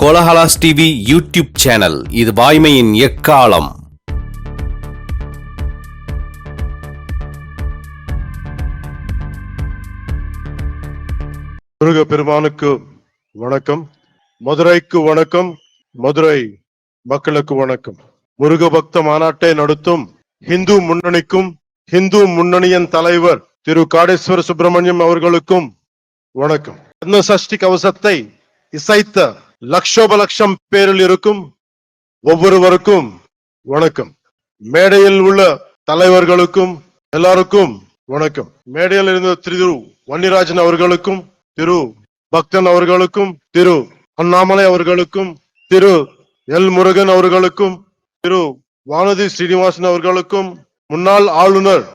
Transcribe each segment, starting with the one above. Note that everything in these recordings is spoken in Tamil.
Kolahalas TV YouTube channel. இது வாய்மையின் எக்காலம். முருக பெருமானுக்கு வணக்கம், மதுரைக்கு வணக்கம், மதுரை மக்களுக்கு வணக்கம். முருக பக்த மாநாட்டை நடத்தும் இந்து முன்னணிக்கும் இந்து முன்னணியின் தலைவர் திரு காடேஸ்வர சுப்பிரமணியம் அவர்களுக்கும் வணக்கம். சஷ்டி கவசத்தை இசைத்த லட்சோப லட்சம் பேரில் இருக்கும் ஒவ்வொருவருக்கும் வணக்கம். மேடையில் உள்ள தலைவர்களுக்கும் எல்லாருக்கும் வணக்கம். மேடையில் இருந்த திரு வன்னிராஜன் அவர்களுக்கும், திரு பக்தன் அவர்களுக்கும், திரு அண்ணாமலை அவர்களுக்கும், திரு எல் முருகன் அவர்களுக்கும், திரு வானதி ஸ்ரீனிவாசன் அவர்களுக்கும், முன்னாள் ஆளுநர்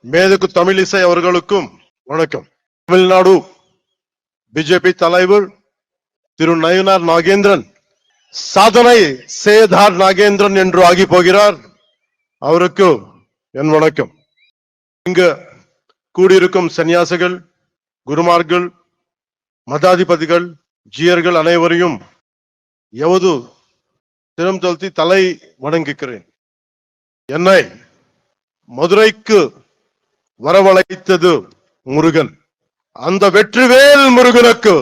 மேதகு தமிழிசை அவர்களுக்கும் வணக்கம். தமிழ்நாடு பிஜேபி தலைவர் திரு நயினார் நாகேந்திரன் சாதனை சேதார் நாகேந்திரன் என்று ஆகி போகிறார். அவருக்கு என் வணக்கம். இங்கு கூடியிருக்கும் சன்னியாசிகள், குருமார்கள், மதாதிபதிகள், ஜீயர்கள் அனைவரையும் எவது திறம் தழுத்தி தலை வணங்குகிறேன். என்னை மதுரைக்கு வரவழைத்தது முருகன். அந்த வெற்றிவேல் முருகனுக்கு,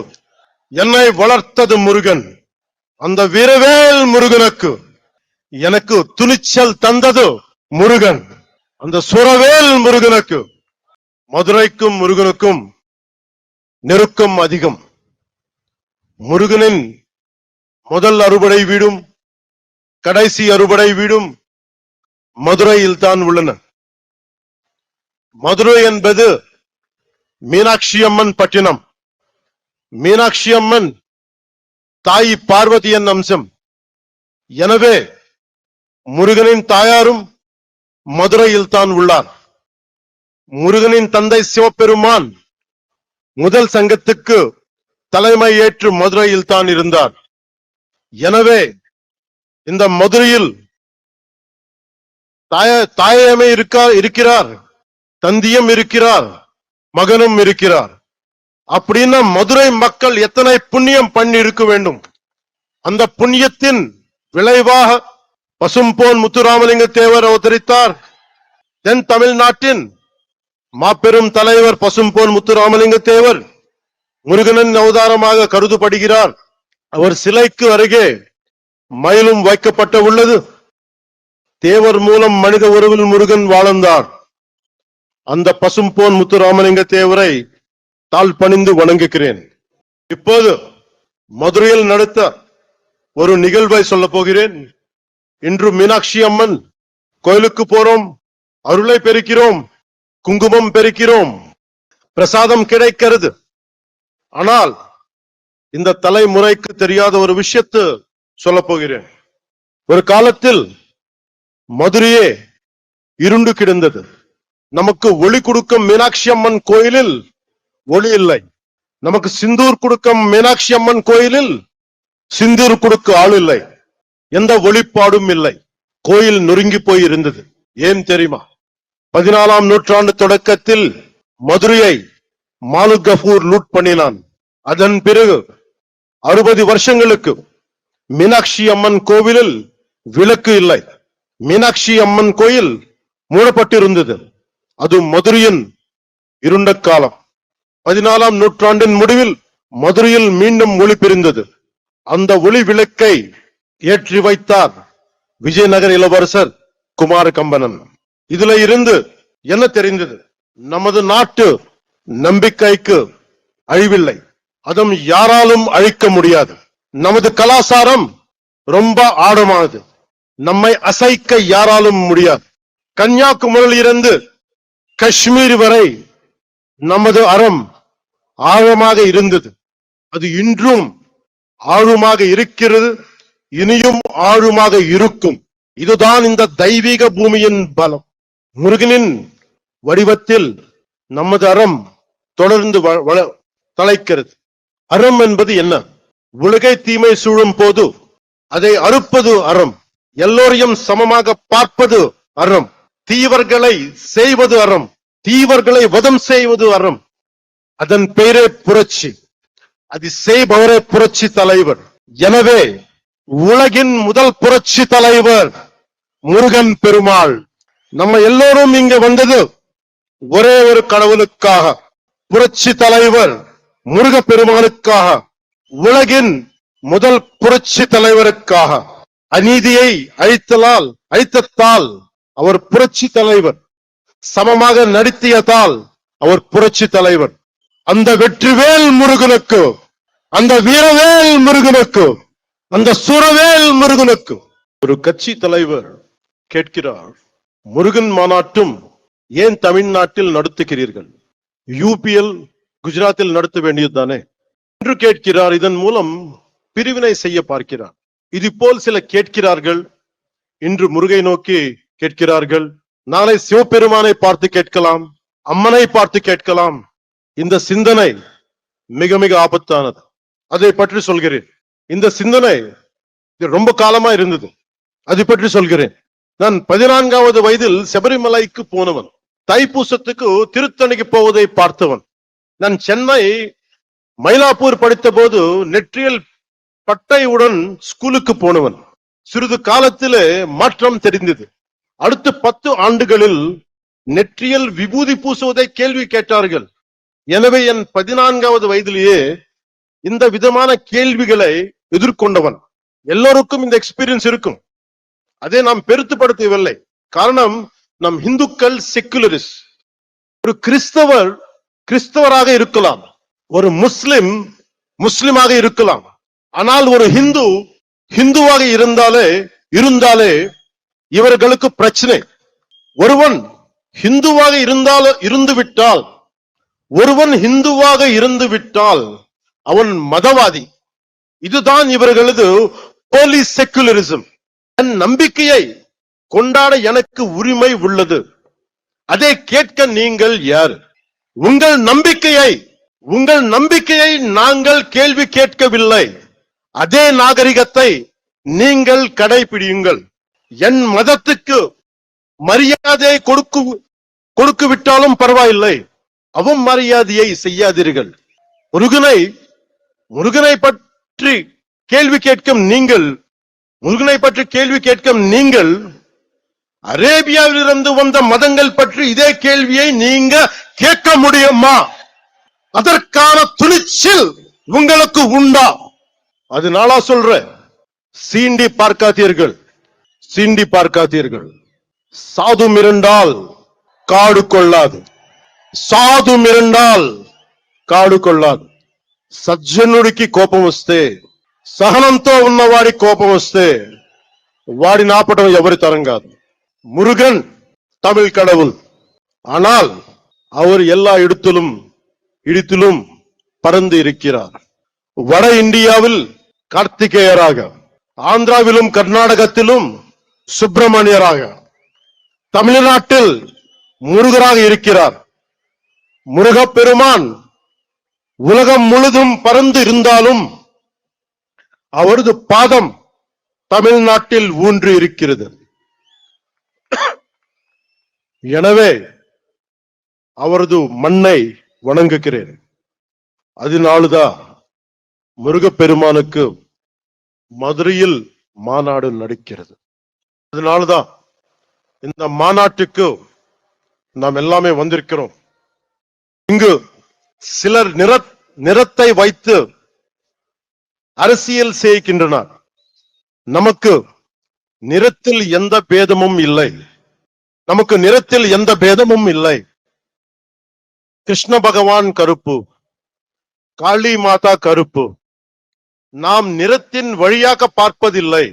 என்னை வளர்த்தது முருகன். அந்த வீரவேல் முருகனுக்கு எனக்கு துணிச்சல் தந்தது முருகன். அந்த சுரவேல் முருகனுக்கு மதுரைக்கும் முருகனுக்கும் நெருக்கம் அதிகம். முருகனின் முதல் அறுபடை வீடும் கடைசி அறுபடை வீடும் மதுரையில் தான் உள்ளன. மதுரை என்பது மீனாட்சி அம்மன் பட்டினம். மீனாட்சி அம்மன் தாய் பார்வதியின் அம்சம். எனவே முருகனின் தாயாரும் மதுரையில் தான் உள்ளார். முருகனின் தந்தை சிவபெருமான் முதல் சங்கத்துக்கு தலைமை ஏற்று மதுரையில் தான் இருந்தார். எனவே இந்த மதுரையில் தாயமே இருக்கிறார், தந்தியும் இருக்கிறார், மகனும் இருக்கிறார். அப்படின்னா மதுரை மக்கள் எத்தனை புண்ணியம் பண்ணி இருக்க வேண்டும். அந்த புண்ணியத்தின் விளைவாக பசும்பொன் முத்துராமலிங்க தேவர் அவதரித்தார். தென் தமிழ்நாட்டின் மாபெரும் தலைவர் பசும்பொன் முத்துராமலிங்க தேவர் முருகனின் அவதாரமாக கருதப்படுகிறார். அவர் சிலைக்கு அருகே மயிலும் வைக்கப்பட்ட உள்ளது. தேவர் மூலம் மனித உறவில் முருகன் வாழ்ந்தார். அந்த பசும்பொன் முத்துராமலிங்க தேவரை தாழ் பணிந்து வணங்குகிறேன். இப்போது மதுரையில் நடத்த ஒரு நிகழ்வை சொல்ல போகிறேன். இன்று மீனாட்சி அம்மன் கோயிலுக்கு போறோம், அருளை பெருக்கிறோம், குங்குமம் பெருக்கிறோம், பிரசாதம் கிடைக்கிறது. ஆனால் இந்த தலைமுறைக்கு தெரியாத ஒரு விஷயத்தை சொல்ல போகிறேன். ஒரு காலத்தில் மதுரையே இருண்டு கிடந்தது. நமக்கு ஒளி கொடுக்கும் மீனாட்சி அம்மன் கோயிலில் ஒளி இல்லை. நமக்கு சிந்தூர் கொடுக்கும் மீனாட்சி அம்மன் கோயிலில் சிந்தூர் கொடுக்க ஆள் இல்லை. எந்த ஒளிப்பாடும் இல்லை. கோயில் நொறுங்கி போய் இருந்தது. ஏன் தெரியுமா? 14ஆம் நூற்றாண்டு தொடக்கத்தில் மதுரையை மாலிக் கஃபூர் லூட் பண்ணினான். அதன் பிறகு 60 வருஷங்களுக்கு மீனாட்சி அம்மன் கோவிலில் விளக்கு இல்லை. மீனாட்சி அம்மன் கோயில் மூடப்பட்டிருந்தது. அது மதுரையின் இருண்ட காலம். 14ஆம் நூற்றாண்டின் முடிவில் மதுரையில் மீண்டும் ஒளி பிரிந்தது. அந்த ஒளி விளக்கை ஏற்றி வைத்தார் விஜயநகர இளவரசர் குமார கம்பனன். இதுல இருந்து என்ன தெரிந்தது? நமது நாட்டு நம்பிக்கைக்கு அழிவில்லை, அதுவும் யாராலும் அழிக்க முடியாது. நமது கலாச்சாரம் ரொம்ப ஆழமானது, நம்மை அசைக்க யாராலும் முடியாது. கன்னியாகுமரியிலிருந்து காஷ்மீர் வரை நமது அறம் ஆழமாக இருந்தது. அது இன்றும் ஆழமாக இருக்கிறது, இனியும் ஆழமாக இருக்கும். இதுதான் இந்த தெய்வீக பூமியின் பலம். முருகனின் வடிவத்தில் நமது அறம் தொடர்ந்து தலைக்கிறது. அறம் என்பது என்ன? உலகை தீமை சூழும் போது அதை அறுப்பது அறம். எல்லோரையும் சமமாக பார்ப்பது அறம். தீவர்களை செய்வது அறம். தீவர்களை வதம் செய்வது அறம். அதன் பெயரே புரட்சி. அது செய்பவரே புரட்சி தலைவர். எனவே உலகின் முதல் புரட்சி தலைவர் முருகன் பெருமாள். நம்ம எல்லோரும் இங்க வந்தது ஒரே ஒரு கடவுளுக்காக, புரட்சி தலைவர் முருக பெருமானுக்காக, உலகின் முதல் புரட்சி தலைவருக்காக. அநீதியை அழித்ததால் அவர் புரட்சி தலைவர், சமமாக நடத்தியதால் அவர் புரட்சி தலைவர். அந்த வெற்றிவேல் முருகனுக்கு, அந்த வீரவேல் முருகனுக்கு, அந்த சுரவேல் முருகனுக்கு. ஒரு கட்சி தலைவர் கேட்கிறார், முருகன் மாநாட்டும் ஏன் தமிழ்நாட்டில் நடத்துகிறீர்கள்? யூபிஎல் குஜராத்தில் நடத்த வேண்டியது தானே என்று கேட்கிறார். இதன் மூலம் பிரிவினை செய்ய பார்க்கிறார். இது போல் சில கேட்கிறார்கள். இன்று முருகை நோக்கி கேட்கிறார்கள், நாளை சிவபெருமானை பார்த்து கேட்கலாம், அம்மனை பார்த்து கேட்கலாம். இந்த சிந்தனை மிக மிக ஆபத்தானது. அதை பற்றி சொல்கிறேன். இந்த சிந்தனை ரொம்ப காலமா இருந்தது. அதை பற்றி சொல்கிறேன். நான் 14வது வயதில் சபரிமலைக்கு போனவன். தைப்பூசத்துக்கு திருத்தணிக்கு போவதை பார்த்தவன். நான் சென்னை மயிலாப்பூர் படித்த போது நெற்றியல் பட்டையுடன் ஸ்கூலுக்கு போனவன். சிறிது காலத்திலே மாற்றம் தெரிந்தது. அடுத்த 10 ஆண்டுகளில் நெற்றியல் விபூதி பூசுவதை கேள்வி கேட்டார்கள். எனவே என் 14வது வயதிலேயே இந்த விதமான கேள்விகளை எதிர்கொண்டவன். எல்லோருக்கும் இந்த எக்ஸ்பீரியன்ஸ் இருக்கும். அதை நாம் பெருத்துப்படுத்தவில்லை. காரணம், நம் இந்துக்கள் செக்குலரிஸ்ட். ஒரு கிறிஸ்தவராக இருக்கலாம், ஒரு முஸ்லிமாக இருக்கலாம். ஆனால் ஒரு ஹிந்துவாக இருந்தாலே இவர்களுக்கு பிரச்சனை. ஒருவன் ஹிந்துவாக இருந்துவிட்டால் அவன் மதவாதி. இதுதான் இவர்களது போலி செக்குலரிசம். என் நம்பிக்கையை கொண்டாட எனக்கு உரிமை உள்ளது. அதை கேட்க நீங்கள் யார்? உங்கள் நம்பிக்கையை நாங்கள் கேள்வி கேட்கவில்லை. அதே நாகரிகத்தை நீங்கள் கடைபிடியுங்கள். என் மதத்துக்கு மரியாதை கொடுக்கு விட்டாலும் பரவாயில்லை, அவமரியாதையை செய்யாதீர்கள். முருகனை பற்றி கேள்வி கேட்கும் நீங்கள் அரேபியாவிலிருந்து வந்த மதங்கள் பற்றி இதே கேள்வியை நீங்க கேட்க முடியுமா? அதற்கான துணிச்சல் உங்களுக்கு உண்டா? அதனால சொல்ற, சீண்டி பார்க்காதீர்கள். சாது மிரண்டால் కాడు కొల్లాదు. సజ్జనుడికి కోపం వస్తే, సహనంతో ఉన్నవాడి కోపం వస్తే వాడిని ఆపటం ఎవరి తరం కాదు. முருகன் தமிழ் கடவுள். ஆனால் அவர் எல்லா இடத்திலும் பறந்து இருக்கிறார். வட இந்தியாவில் கார்த்திகேயராக, ஆந்திராவிலும் கர்நாடகத்திலும் சுப்பிரமணியராக, தமிழ்நாட்டில் முருகராக இருக்கிறார். முருகப்பெருமான் உலகம் முழுதும் பறந்து இருந்தாலும் அவரது பாதம் தமிழ்நாட்டில் ஊன்றி இருக்கிறது. எனவே அவரது மண்ணை வணங்குகிறேன். அதனால்தான் முருகப்பெருமானுக்கு மதுரையில் மாநாடு நடக்கிறது. அதனால்தான் இந்த மாநாட்டுக்கு நாம் எல்லாமே வந்திருக்கிறோம். இங்கு சிலர் நிறத்தை வைத்து அரசியல் செய்கின்றனர். நமக்கு நிறத்தில் எந்த பேதமும் இல்லை. கிருஷ்ண பகவான் கருப்பு, காளி மாதா கருப்பு. நாம் நிறத்தின் வழியாக பார்ப்பதில்லை,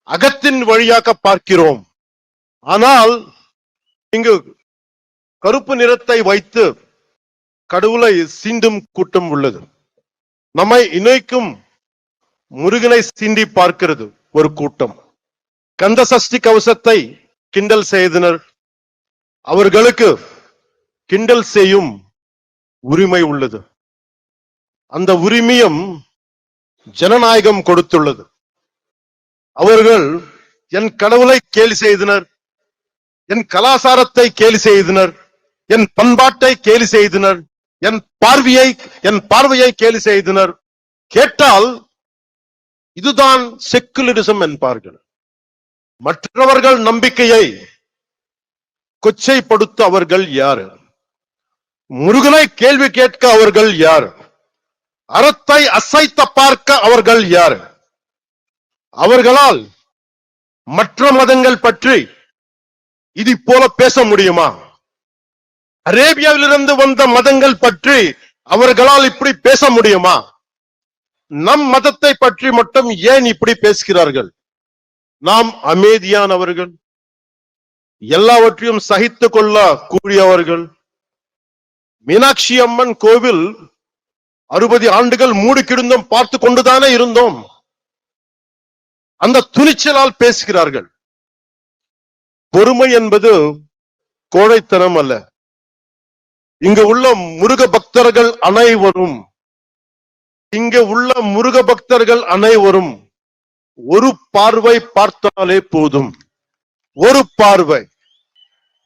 அகத்தின் வழியாக பார்க்கிறோம். ஆனால் இங்கு கருப்பு நிறத்தை வைத்து கடவுளை சீண்டும் கூட்டம் உள்ளது. நம்மை இணைக்கும் முருகனை சீண்டி பார்க்கிறது ஒரு கூட்டம். கந்த சஷ்டி கவசத்தை கிண்டல் செய்தனர். அவர்களுக்கு கிண்டல் செய்யும் உரிமை உள்ளது. அந்த உரிமையும் ஜனநாயகம் கொடுத்துள்ளது. அவர்கள் என் கடவுளை கேலி செய்தனர், என் கலாச்சாரத்தை கேலி செய்தனர், என் பண்பாட்டை கேலி செய்தனர், என் பார்வையை கேலி செய்தனர். கேட்டால் இதுதான் செக்குலரிசம் என்பார்கள். மற்றவர்கள் நம்பிக்கையை கொச்சைப்படுத்த அவர்கள் யார்? முருகனை கேள்வி கேட்க அவர்கள் யார்? அறத்தை அசைத்த பார்க்க அவர்கள் யார்? அவர்களால் மற்ற மதங்கள் பற்றி இது போல பேச முடியுமா? அரேபியாவிலிருந்து வந்த மதங்கள் பற்றி அவர்களால் இப்படி பேச முடியுமா? நம் மதத்தை பற்றி மட்டும் ஏன் இப்படி பேசுகிறார்கள்? நாம் அமைதியானவர்கள், எல்லாவற்றையும் சகித்துக் கொள்ள கூடியவர்கள். மீனாட்சி அம்மன் கோவில் 60 ஆண்டுகள் மூடி கிடந்தும் பார்த்து கொண்டுதானே இருந்தோம். அந்த துணிச்சலால் பேசுகிறார்கள். பொறுமை என்பது கோழைத்தனம் அல்ல. இங்கு உள்ள முருக பக்தர்கள் அனைவரும் ஒரு பார்வை பார்த்தாலே போதும். ஒரு பார்வை.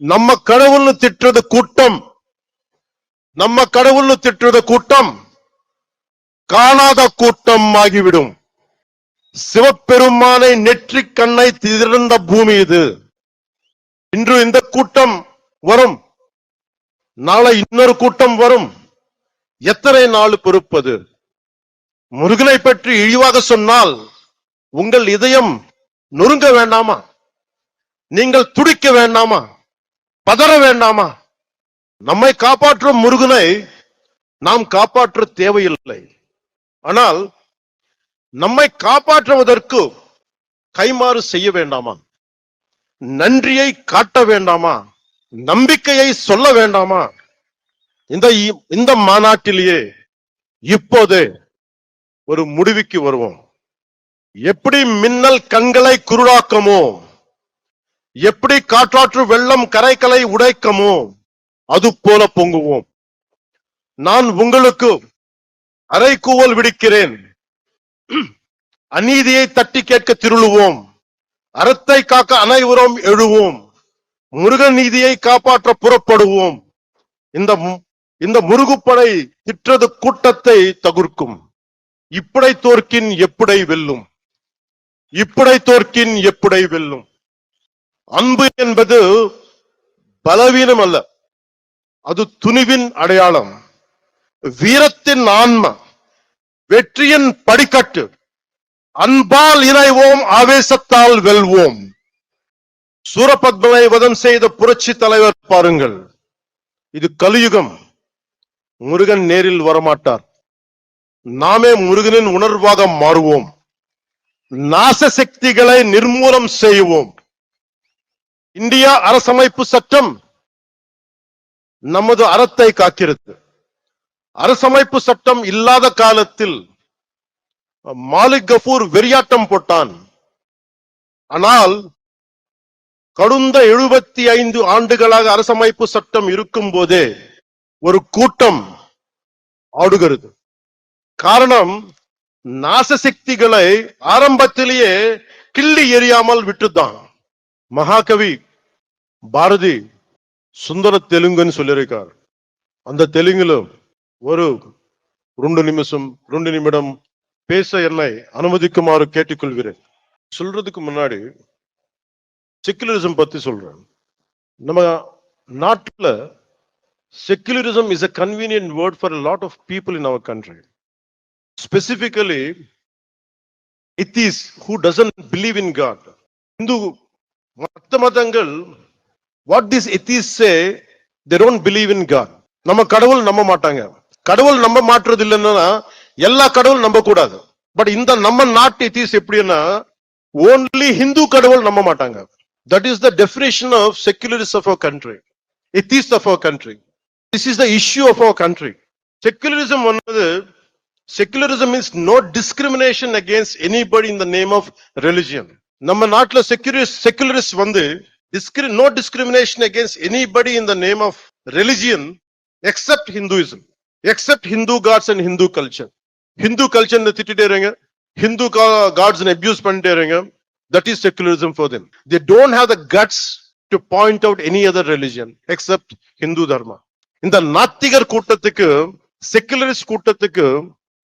நம்ம கடவுள்னு திட்டுறது கூட்டம் காணாத கூட்டம் ஆகிவிடும். சிவபெருமானை நெற்றி கண்ணை திறந்த பூமி இது. இன்று இந்த கூட்டம் வரும், நாளை இன்னொரு கூட்டம் வரும். எத்தனை நாள் பொறுப்பது? முருகனை பற்றி இழிவாக சொன்னால் உங்கள் இதயம் நொறுங்க வேண்டாமா? நீங்கள் துடிக்க வேண்டாமா? பதற வேண்டாமா? நம்மை காப்பாற்றும் முருகனை நாம் காப்பாற்ற தேவையில்லை. ஆனால் நம்மை காப்பாற்றுவதற்கு கைமாறு செய்ய வேண்டாமா? நன்றியை காட்ட வேண்டாமா? நம்பிக்கையை சொல்ல வேண்டாமா? இந்த மாநாட்டிலேயே இப்போது ஒரு முடிவுக்கு வருவோம். எப்படி மின்னல் கண்களை குருடாக்கமோ, எப்படி காற்றாற்று வெள்ளம் கரைகளை உடைக்கமோ, அது போல பொங்குவோம். நான் உங்களுக்கு அறைகூவல் விடுக்கிறேன். அநீதியை தட்டி கேட்க திருளுவோம். அறத்தை காக்க அனைவரும் எழுவோம். முருகன் நீதியை காப்பாற்ற புறப்படுவோம். இந்த முருகுப்படை திற்றது கூட்டத்தை தகுர்க்கும். இப்படை தோற்கின் எப்படை வெல்லும். அன்பு என்பது பலவீனம் அல்ல, அது துணிவின் அடையாளம், வீரத்தின் ஆன்மா, வெற்றியின் படிக்கட்டு. அன்பால் இணைவோம், ஆவேசத்தால் வெல்வோம். சூரபத்மனை வதம் செய்த புரட்சி தலைவர் பாருங்கள். இது கலியுகம். முருகன் நேரில் வரமாட்டார். நாமே முருகனின் உணர்வாக மாறுவோம். நாச சக்திகளை நிர்மூலம் செய்வோம். இந்தியா அரசமைப்பு சட்டம் நமது அறத்தை காக்கிறது. அரசமைப்பு சட்டம் இல்லாத காலத்தில் மாலிக் கஃபூர் வெறியாட்டம் போட்டான். ஆனால் கடந்த 75 ஆண்டுகளாக அரசமைப்பு சட்டம் இருக்கும் போதே ஒரு கூட்டம் ஆடுகிறது. காரணம், நாசசக்திகளை ஆரம்பத்திலேயே கிள்ளி எறியாமல் விட்டுதான். மகாகவி பாரதி சுந்தர தெலுங்குன்னு சொல்லியிருக்கார். அந்த தெலுங்குல ஒரு 2 நிமிடம் பேச என்னை அனுமதிக்குமாறு கேட்டுக்கொள்கிறேன். சொல்றதுக்கு முன்னாடி செக்குலரிசம் பத்தி சொல்றேன். நம்ம நாட்டுல secularism is a convenient word for a lot of people in our country. Specifically, atheists who doesn't believe in God. Hindu மதங்கள், what these atheists say, they don't believe in God. நம்ம கடவுள் நம்ப மாட்டாங்க. கடவுள் நம்ப மாற்றது இல்லைன்னா எல்லா கடவுள் நம்ப கூடாது. பட் இந்த நம்ம நாட்டு atheists எப்படின்னா only Hindu கடவுள் நம்ப மாட்டாங்க. That is the definition of secularists of our country, atheists of our country. This is the issue of our country. Secularism is no discrimination against anybody in the name of religion. நம்ம நாட்டுல secularists no discrimination against anybody in the name of religion except Hinduism, except Hindu gods and Hindu culture. Hindu culture திட்டிட்டே இருங்க, Hindu gods abuse பண்ணிட்டே இருங்க. That is secularism for them. They don't have the guts to point out any other religion except Hindu dharma. இந்த நாத்திகர் கூட்டத்துக்கு, செக்குலரிஸ்ட் கூட்டத்துக்கு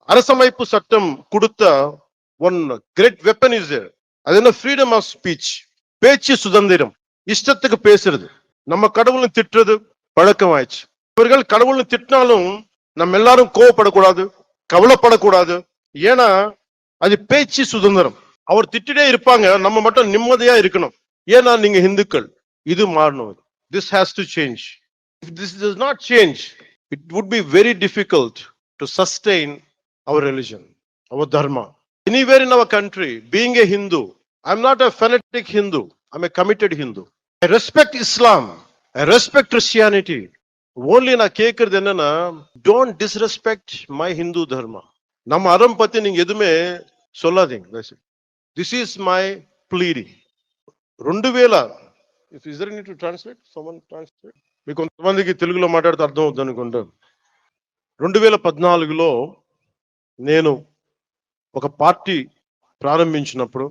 அரசமைப்பு சட்டம் கொடுத்த one great weapon is there. அது என்ன freedom of speech. பேச்சு சுதந்திரம். இஷ்டத்துக்கு பேசுறது. நம்ம கடவுளை திட்டுறது பழக்கமாயிடுச்சு. இவர்கள் கடவுளை திட்டினாலும் நம்ம எல்லாரும் கோவப்படக்கூடாது, கவலைப்படக்கூடாது. ஏன்னா அது பேச்சு சுதந்திரம். அவர் திட்டிட்டே இருப்பாங்க, நம்ம மட்டும் நிம்மதியா இருக்கணும். ஏன்னா நீங்க இந்துக்கள். இது மாறணும். This has to change. If this does not change, it would be very difficult to sustain our religion, our dharma. Anywhere in our country, being a Hindu, I'm not a fanatic Hindu, I'm a committed Hindu. I respect Islam, I respect Christianity. Only நான் கேட்கறது என்னன்னா, don't disrespect my Hindu dharma. நம்ம அறம் பத்தி நீங்க எதுவுமே சொல்லாதீங்க. This is my pleading. 2000 if is there need to translate, someone translate. మీకు కొంతమందికి తెలుగులో మాట్లాడితే అర్థం అవుతుంది అనుకుంటా. 2014లో నేను ఒక పార్టీ ప్రారంభించినప్పుడు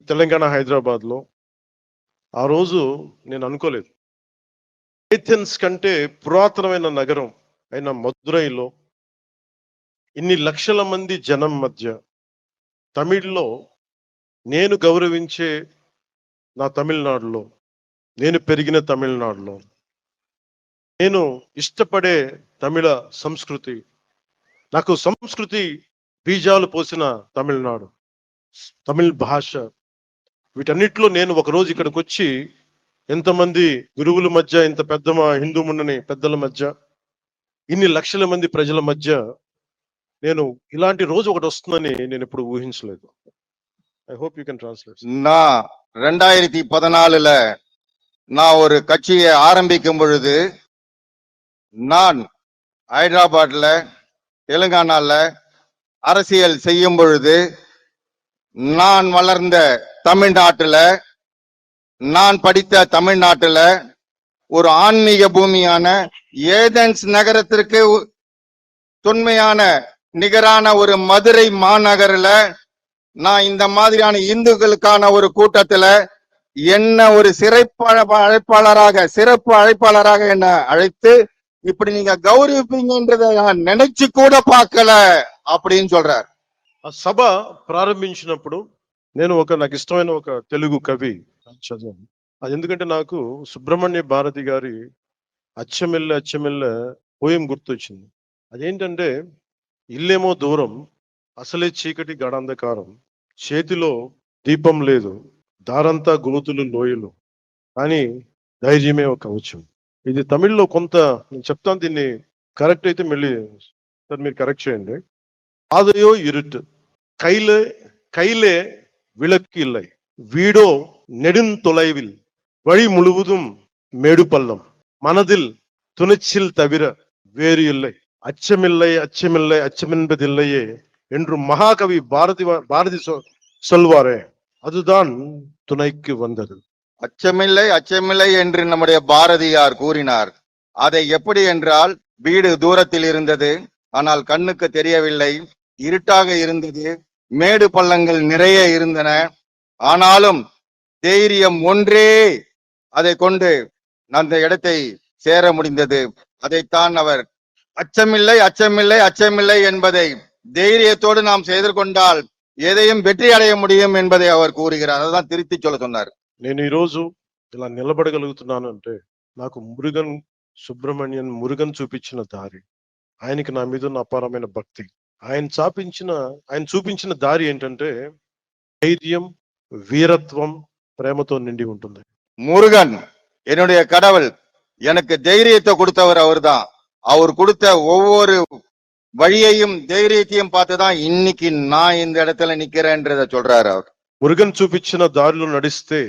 తెలంగాణ హైదరాబాద్ లో ఆ రోజు నేను అనుకోలేదు, ఏథెన్స్ కంటే పురాతనమైన నగరం అయిన మదురైలో ఇన్ని లక్షల మంది జనం మధ్య తమిళ్లో నేను గౌరవించే నా తమిళనాడులో, నేను పెరిగిన తమిళనాడులో, నేను ఇష్టపడే తమిళ సంస్కృతి, నాకు సంస్కృతి బీజాలు పోసిన తమిళనాడు, తమిళ భాష, వీటన్నిటిలో నేను ఒకరోజు ఇక్కడికి వచ్చి ఎంతమంది గురువుల మధ్య, ఇంత పెద్ద హిందూ మున్నని పెద్దల మధ్య, ఇన్ని లక్షల మంది ప్రజల మధ్య నేను ఇలాంటి రోజు ఒకటి వస్తుందని నేను ఎప్పుడు ఊహించలేదు. I hope you can translate. நான் 2014ல நான் ஒரு கட்சியை ஆரம்பிக்கும் பொழுது, நான் ஹைதராபாத்ல தெலுங்கானால அரசியல் செய்யும் பொழுது, நான் வளர்ந்த தமிழ்நாட்டுல, நான் படித்த தமிழ்நாட்டுல ஒரு ஆன்மீக பூமியான ஏதென்ஸ் நகரத்திற்கு தொன்மையான நிகரான ஒரு மதுரை மாநகர்ல நான் இந்த மாதிரியான இந்துக்களுக்கான ஒரு கூட்டத்துல என்ன ஒரு சிறப்பு அழைப்பாளராக என்ன அழைத்து இப்படி நீங்க கௌரவிப்பீங்கன்றத நான் நினைச்சு கூட பார்க்கல அப்படின்னு சொல்றார். ఆ సభ ప్రారంభించినప్పుడు నేను నాకు ఇష్టమైన ఒక తెలుగు కవి చదివాను. అది ఎందుకంటే నాకు సుబ్రహ్మణ్య భారతి గారి అచ్చమెల్లె అచ్చమెల్లె పోయం గుర్తొచ్చింది. అదేంటంటే, ఇల్లేమో దూరం, అసలే చీకటి గడాంధకారం, చేతిలో దీపం లేదు, దారంతా గోతులు లోయలు, కానీ ధైర్యమే ఒక కవచం. ఇది తమిళ్లో కొంత నేను చెప్తాను, దీన్ని కరెక్ట్ అయితే మళ్ళీ సార్ మీరు కరెక్ట్ చేయండి. பாதையோ இருட்டு, கையிலே கையிலே விளக்கு இல்லை, வீடோ நெடுந்தொலைவில், வழி முழுவதும் மேடு பள்ளம், மனதில் துணிச்சல் தவிர வேறு இல்லை, அச்சமில்லை அச்சமில்லை அச்சமென்பதில்லையே என்று மகாகவி பாரதி சொல்வாரே, அதுதான் துணைக்கு வந்தது. அச்சமில்லை அச்சமில்லை என்று நம்முடைய பாரதியார் கூறினார். அதை எப்படி என்றால், வீடு தூரத்தில் இருந்தது, ஆனால் கண்ணுக்கு தெரியவில்லை, இருட்டாக இருந்தது, மேடு பள்ளங்கள் நிறைய இருந்தன, ஆனாலும் தைரியம் ஒன்றே அதை கொண்டு அந்த இடத்தை சேர முடிந்தது. அதைத்தான் அவர் அச்சமில்லை அச்சமில்லை அச்சமில்லை என்பதை தைரியத்தோடு நாம் செய்து கொண்டால் எதையும் வெற்றி அடைய முடியும் என்பதை அவர் கூறுகிறார். அதான் திருத்தி சொல்ல சொன்னார். నేను ఈ రోజు ఇలా నిలబడగలుగుతున్నాను అంటే నాకు మురుగన్ చూపించిన దారి, ఆయనకి నా మీద ఉన్న అపారమైన భక్తి. ఆయన చూపించిన దారి ఏంటంటే ధైర్యం, వీరత్వం, ప్రేమతో నిండి ఉంటుంది. முருகன் என்னுடைய கடவுள், எனக்கு தைரியத்தை கொடுத்தவர் அவர்தான். அவர் கொடுத்த ஒவ்வொரு வழியையும் தைரியத்தையும் பார்த்துதான் இன்னைக்கு நான் இந்த இடத்துல நிக்கிறேன்றத சொல்றாரு அவர். మురుగన్ చూపించిన దారిలో నడిస్తే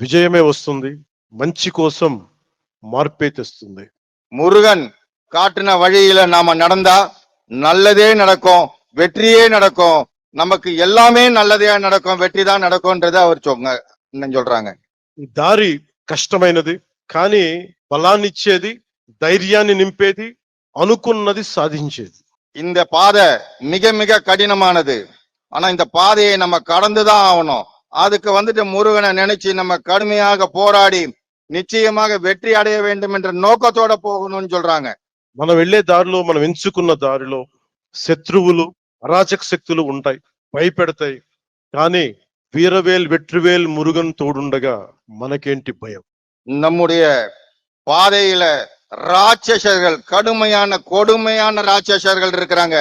విజయమే వస్తుంది, మంచి కోసం మార్పే తెస్తుంది. முருகன் காட்டின வழியில நாம நடந்தா நல்லதே நடக்கும், வெற்றியே நடக்கும், நமக்கு எல்லாமே நல்லதே நடக்கும், வெற்றி தான் நடக்கும்ன்றத அவர் சொல்றாங்க. ఈ దారి కష్టమైనది, కానీ బలాన్నిచ్చేది, ధైర్యాన్ని నింపేది, అనుకున్నది సాధించేది. இந்த பாதை மிக மிக கடினமானது, ஆனா இந்த பாதையை நம்ம கடந்துதான் ஆகணும். அதுக்கு முருகனை நினைச்சு நம்ம கடுமையாக போராடி நிச்சயமாக வெற்றி அடைய வேண்டும் என்ற நோக்கத்தோட போகணும்னு சொல்றாங்க. మనం వెళ్లే దారిలో, మనం ఎంచుకున్న దారిలో శత్రువులు, అరాచక శక్తులు ఉంటాయి. భయపెడతాయి. కానీ వీరవేల్ వెట్రివేల్ మురుగన్ తోడుండగా మనకేంటి భయం? நம்முடைய பாதையில ராட்சசர்கள், கொடுமையான ராட்சசர்கள் இருக்கிறாங்க.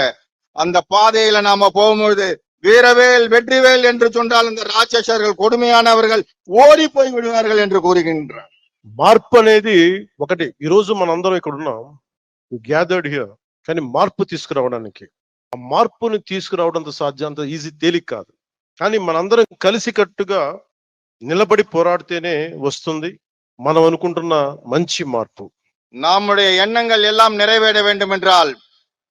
அந்த பாதையில நாம போகும்போது வீரவேல் வெற்றிவேல் என்று சொன்னால் அந்த ராட்சசர்கள், கொடுமையானவர்கள் ஓடி போய் விடுவார்கள் என்று கூறுகின்றார். మార్పు అనేది ఒకటి. ఈ రోజు మనందరం ఇక్కడ ఉన్నాం, గ్యాదర్డ్ హియర్. కానీ మార్పు తీసుకురావడానికి, ఆ మార్పుని తీసుకురావడం అంత ఈజీ, తేలిక కాదు. కానీ మనందరం కలిసికట్టుగా నిలబడి పోరాడితేనే వస్తుంది మనం అనుకుంటున్న మంచి మార్పు. நம்முடைய எண்ணங்கள் எல்லாம் நிறைவேற வேண்டும் என்றால்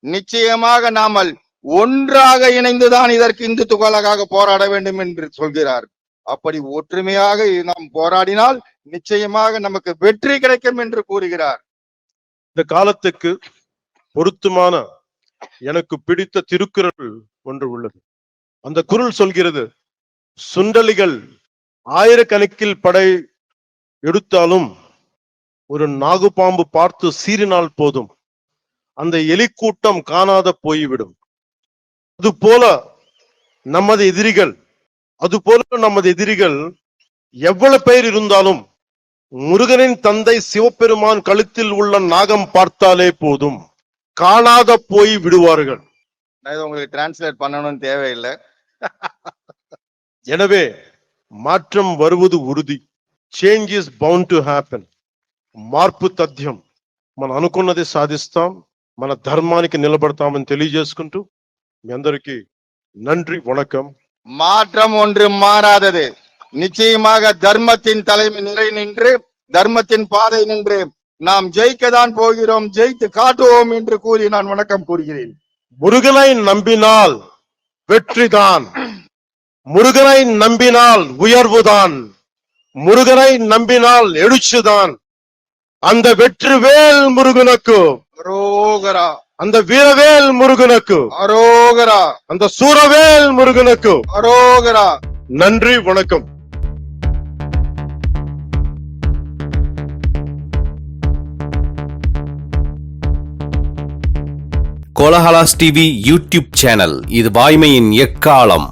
நிச்சயமாக நாமல் ஒன்றாக இணைந்துதான் இதற்கு இந்து துகளாக போராட வேண்டும் என்று சொல்கிறார். அப்படி ஒற்றுமையாக நாம் போராடினால் நிச்சயமாக நமக்கு வெற்றி கிடைக்கும் என்று கூறுகிறார். இந்த காலத்துக்கு பொருத்தமான எனக்கு பிடித்த திருக்குறள் ஒன்று உள்ளது. அந்த குறள் சொல்கிறது, சுண்டலிகள் ஆயிரக்கணக்கில் படை எடுத்தாலும் ஒரு நாகுபாம்பு பார்த்து சீறினால் போதும், அந்த எலிக்கூட்டம் காணாத போய்விடும். அதுபோல நமது எதிரிகள் எவ்வளவு பேர் இருந்தாலும் முருகனின் தந்தை சிவபெருமான் கழுத்தில் உள்ள நாகம் பார்த்தாலே போதும், காணாத போய் விடுவார்கள். உங்களுக்கு டிரான்ஸ்லேட் பண்ணணும்னு தேவையில்லை. எனவே மாற்றம் வருவது உறுதி. Change is bound to happen. మార్పు తథ్యం. మనం అనుకున్నది సాధిస్తాం, మన ధర్మానికి నిలబడతామని తెలియజేసుకుంటూ మీ అందరికీ நன்றி, வணக்கம். மாற்றம் ஒன்று மாறாதது. நிச்சயமாக தர்மத்தின் தலைமை நிலை நின்று, தர்மத்தின் பாதை நின்று நாம் ஜெயிக்கத்தான் போகிறோம், ஜெயித்து காட்டுவோம் என்று கூறி நான் வணக்கம் கூறுகிறேன். முருகனை நம்பினால் வெற்றிதான், முருகனை நம்பினால் உயர்வுதான், முருகனை நம்பினால் எழுச்சிதான். அந்த வெற்றிவேல் முருகனுக்கு அரோகரா, அந்த வீரவேல் முருகனுக்கு அரோகரா, அந்த சூரவேல் முருகனுக்கு அரோகரா. நன்றி, வணக்கம். கோலஹலாஸ் டிவி யூடியூப் சேனல், இது வாய்மையின் எக்காலம்.